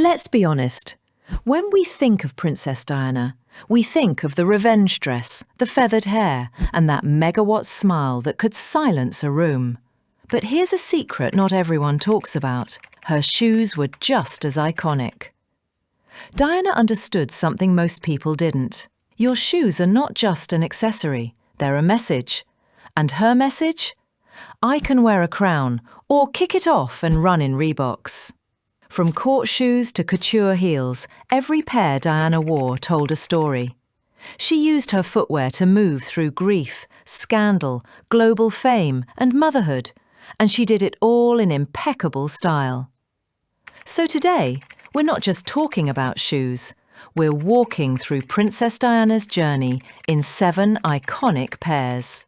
Let's be honest. When we think of Princess Diana, we think of the revenge dress, the feathered hair, and that megawatt smile that could silence a room. But here's a secret not everyone talks about. Her shoes were just as iconic. Diana understood something most people didn't. Your shoes are not just an accessory, they're a message. And her message? I can wear a crown, or kick it off and run in Reeboks. From court shoes to couture heels, every pair Diana wore told a story. She used her footwear to move through grief, scandal, global fame, and motherhood, and she did it all in impeccable style. So today, we're not just talking about shoes, we're walking through Princess Diana's journey in 7 iconic pairs.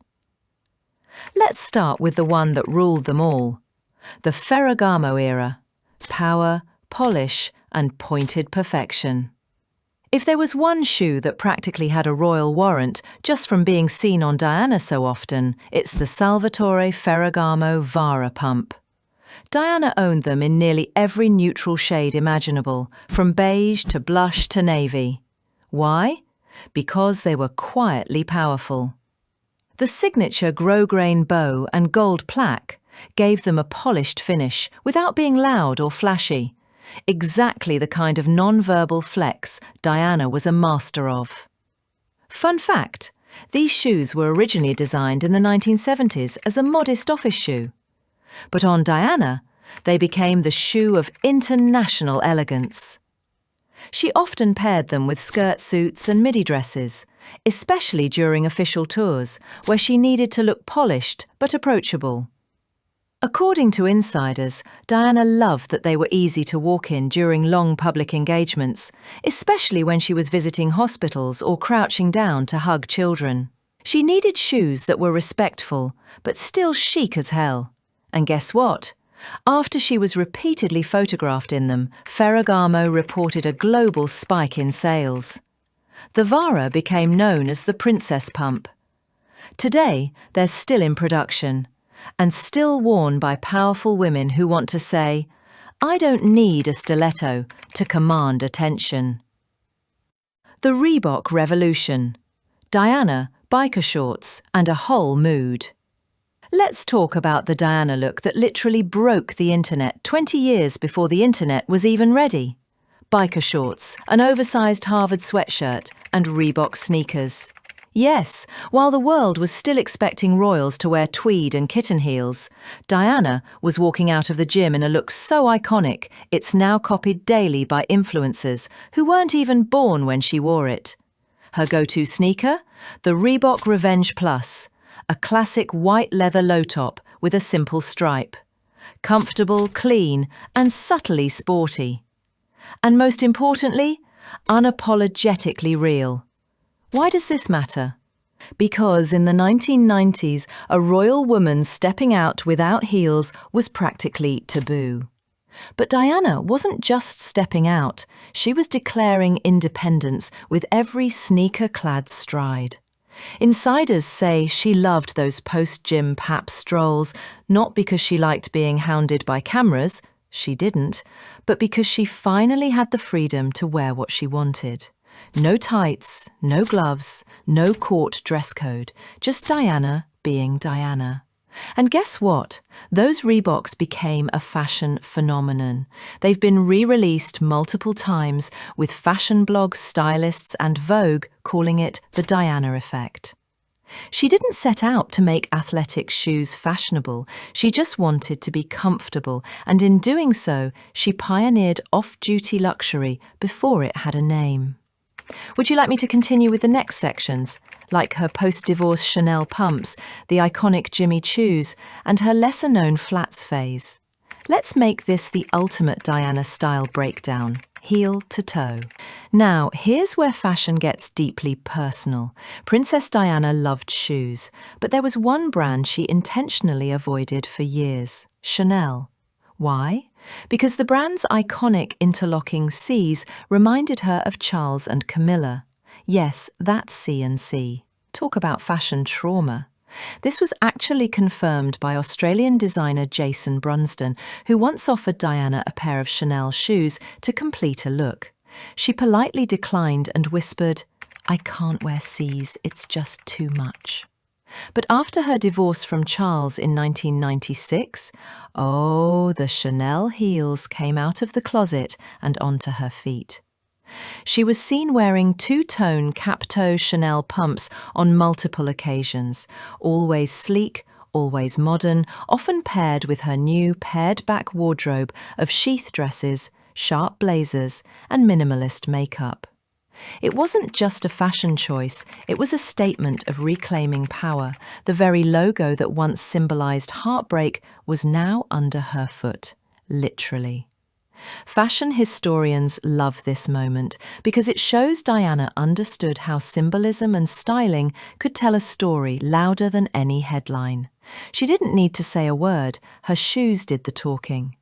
Let's start with the one that ruled them all, the Ferragamo era. Power, polish, and pointed perfection. If there was one shoe that practically had a royal warrant just from being seen on Diana so often, it's the Salvatore Ferragamo Vara pump. Diana owned them in nearly every neutral shade imaginable, from beige to blush to navy. Why? Because they were quietly powerful. The signature grosgrain bow and gold plaque gave them a polished finish without being loud or flashy. Exactly the kind of non-verbal flex Diana was a master of. Fun fact, these shoes were originally designed in the 1970s as a modest office shoe. But on Diana, they became the shoe of international elegance. She often paired them with skirt suits and midi dresses, especially during official tours, where she needed to look polished but approachable. According to insiders, Diana loved that they were easy to walk in during long public engagements, especially when she was visiting hospitals or crouching down to hug children. She needed shoes that were respectful, but still chic as hell. And guess what? After she was repeatedly photographed in them, Ferragamo reported a global spike in sales. The Vara became known as the Princess Pump. Today, they're still in production, and still worn by powerful women who want to say, I don't need a stiletto to command attention. The Reebok Revolution. Diana, biker shorts, and a whole mood. Let's talk about the Diana look that literally broke the internet 20 years before the internet was even ready. Biker shorts, an oversized Harvard sweatshirt, and Reebok sneakers. Yes, while the world was still expecting royals to wear tweed and kitten heels, Diana was walking out of the gym in a look so iconic it's now copied daily by influencers who weren't even born when she wore it. Her go-to sneaker? The Reebok Revenge Plus, a classic white leather low top with a simple stripe. Comfortable, clean, and subtly sporty. And most importantly, unapologetically real. Why does this matter? Because in the 1990s, a royal woman stepping out without heels was practically taboo. But Diana wasn't just stepping out, she was declaring independence with every sneaker-clad stride. Insiders say she loved those post-gym pap strolls, not because she liked being hounded by cameras, she didn't, but because she finally had the freedom to wear what she wanted. No tights, no gloves, no court dress code, just Diana being Diana. And guess what? Those Reeboks became a fashion phenomenon. They've been re-released multiple times, with fashion blogs, stylists, and Vogue calling it the Diana effect. She didn't set out to make athletic shoes fashionable, she just wanted to be comfortable, and in doing so, she pioneered off-duty luxury before it had a name. Would you like me to continue with the next sections, like her post-divorce Chanel pumps, the iconic Jimmy Choos, and her lesser-known flats phase? Let's make this the ultimate Diana style breakdown, heel to toe. Now, here's where fashion gets deeply personal. Princess Diana loved shoes, but there was one brand she intentionally avoided for years, Chanel. Why? Because the brand's iconic interlocking C's reminded her of Charles and Camilla. Yes, that's C and C. Talk about fashion trauma. This was actually confirmed by Australian designer Jason Brunsden, who once offered Diana a pair of Chanel shoes to complete a look. She politely declined and whispered, "I can't wear C's, it's just too much." But after her divorce from Charles in 1996, the Chanel heels came out of the closet and onto her feet. She was seen wearing two-tone cap-toe Chanel pumps on multiple occasions, always sleek, always modern, often paired with her new pared-back wardrobe of sheath dresses, sharp blazers, and minimalist makeup. It wasn't just a fashion choice, it was a statement of reclaiming power. The very logo that once symbolized heartbreak was now under her foot, literally. Fashion historians love this moment because it shows Diana understood how symbolism and styling could tell a story louder than any headline. She didn't need to say a word, her shoes did the talking.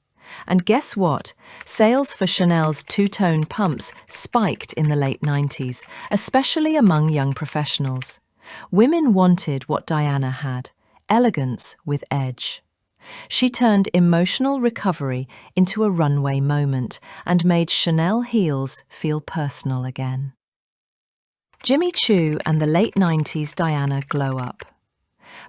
And guess what? Sales for Chanel's two-tone pumps spiked in the late 90s, especially among young professionals. Women wanted what Diana had, elegance with edge. She turned emotional recovery into a runway moment and made Chanel heels feel personal again. Jimmy Choo and the late 90s Diana glow up.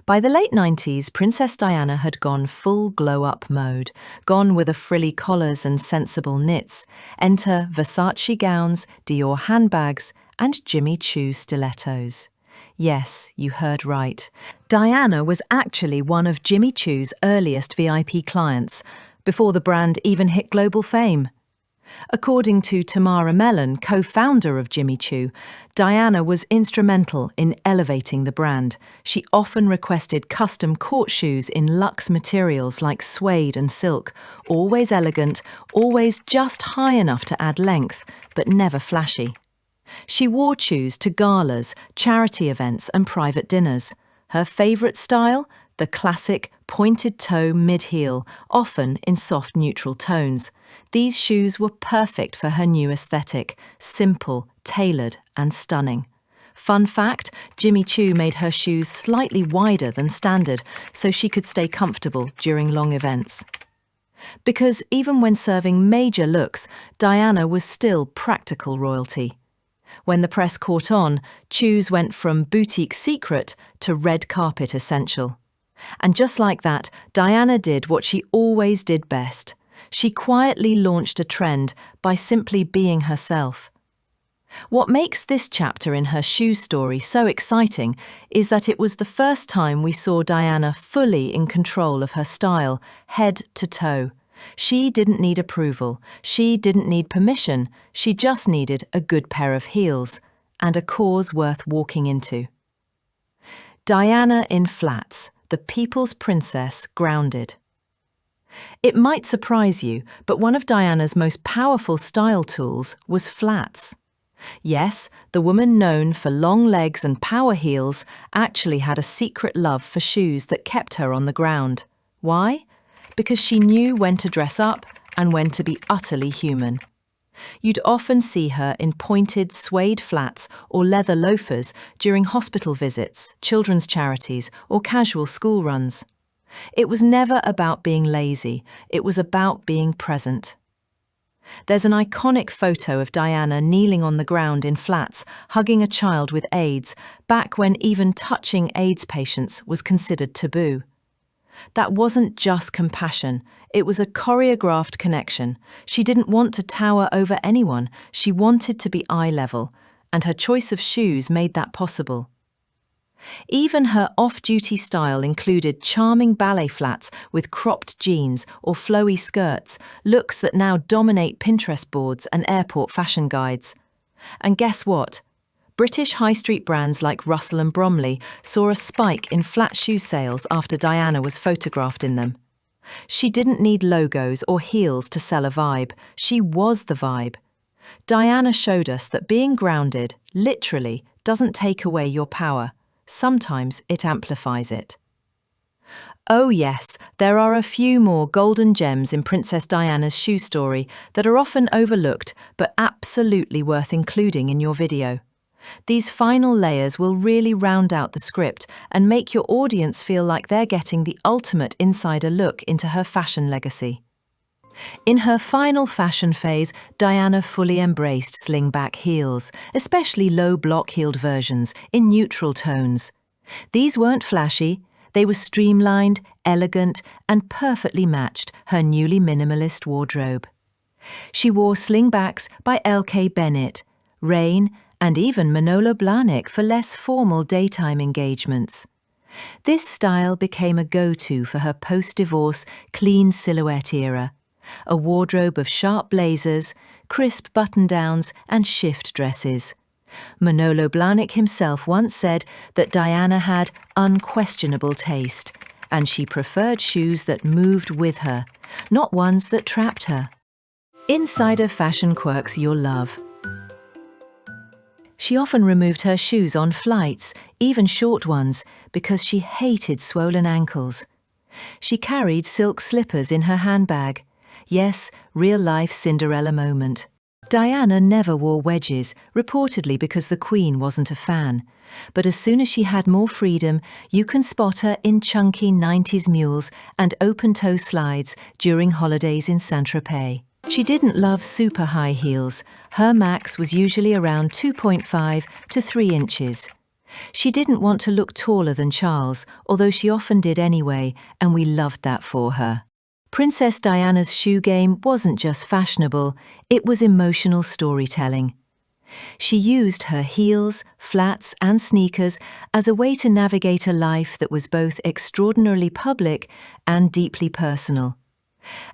By the late 90s, Princess Diana had gone full glow-up mode, gone with a frilly collars and sensible knits. Enter Versace gowns, Dior handbags, and Jimmy Choo stilettos. Yes, you heard right. Diana was actually one of Jimmy Choo's earliest VIP clients, before the brand even hit global fame. According to Tamara Mellon, co-founder of Jimmy Choo, Diana was instrumental in elevating the brand. She often requested custom court shoes in luxe materials like suede and silk, always elegant, always just high enough to add length, but never flashy. She wore shoes to galas, charity events, and private dinners. Her favourite style? The classic pointed-toe mid-heel, often in soft neutral tones. These shoes were perfect for her new aesthetic, simple, tailored, and stunning. Fun fact, Jimmy Choo made her shoes slightly wider than standard so she could stay comfortable during long events. Because even when serving major looks, Diana was still practical royalty. When the press caught on, Choos went from boutique secret to red carpet essential. And just like that, Diana did what she always did best. She quietly launched a trend by simply being herself. What makes this chapter in her shoe story so exciting is that it was the first time we saw Diana fully in control of her style, head to toe. She didn't need approval, she didn't need permission, she just needed a good pair of heels and a cause worth walking into. Diana in flats, the people's princess grounded. It might surprise you, but one of Diana's most powerful style tools was flats. Yes, the woman known for long legs and power heels actually had a secret love for shoes that kept her on the ground. Why? Because she knew when to dress up and when to be utterly human. You'd often see her in pointed suede flats or leather loafers during hospital visits, children's charities, or casual school runs. It was never about being lazy, it was about being present. There's an iconic photo of Diana kneeling on the ground in flats, hugging a child with AIDS, back when even touching AIDS patients was considered taboo. That wasn't just compassion, it was a choreographed connection. She didn't want to tower over anyone, she wanted to be eye level, and her choice of shoes made that possible. Even her off-duty style included charming ballet flats with cropped jeans or flowy skirts, looks that now dominate Pinterest boards and airport fashion guides. And guess what? British high street brands like Russell and Bromley saw a spike in flat shoe sales after Diana was photographed in them. She didn't need logos or heels to sell a vibe, she was the vibe. Diana showed us that being grounded, literally, doesn't take away your power. Sometimes it amplifies it. Oh yes, there are a few more golden gems in Princess Diana's shoe story that are often overlooked but absolutely worth including in your video. These final layers will really round out the script and make your audience feel like they're getting the ultimate insider look into her fashion legacy. In her final fashion phase, Diana fully embraced slingback heels, especially low block-heeled versions, in neutral tones. These weren't flashy, they were streamlined, elegant, and perfectly matched her newly minimalist wardrobe. She wore slingbacks by L.K. Bennett, Rain, and even Manolo Blahnik for less formal daytime engagements. This style became a go-to for her post-divorce clean silhouette era, a wardrobe of sharp blazers, crisp button-downs, and shift dresses. Manolo Blahnik himself once said that Diana had unquestionable taste, and she preferred shoes that moved with her, not ones that trapped her. Insider fashion quirks you'll love. She often removed her shoes on flights, even short ones, because she hated swollen ankles. She carried silk slippers in her handbag. Yes, real-life Cinderella moment. Diana never wore wedges, reportedly because the Queen wasn't a fan. But as soon as she had more freedom, you can spot her in chunky 90s mules and open-toe slides during holidays in Saint-Tropez. She didn't love super high heels. Her max was usually around 2.5 to 3 inches. She didn't want to look taller than Charles, although she often did anyway, and we loved that for her. Princess Diana's shoe game wasn't just fashionable, it was emotional storytelling. She used her heels, flats, and sneakers as a way to navigate a life that was both extraordinarily public and deeply personal.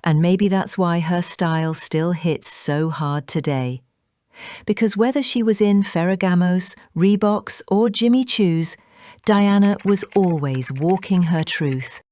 And maybe that's why her style still hits so hard today. Because whether she was in Ferragamos, Reeboks, or Jimmy Choos, Diana was always walking her truth.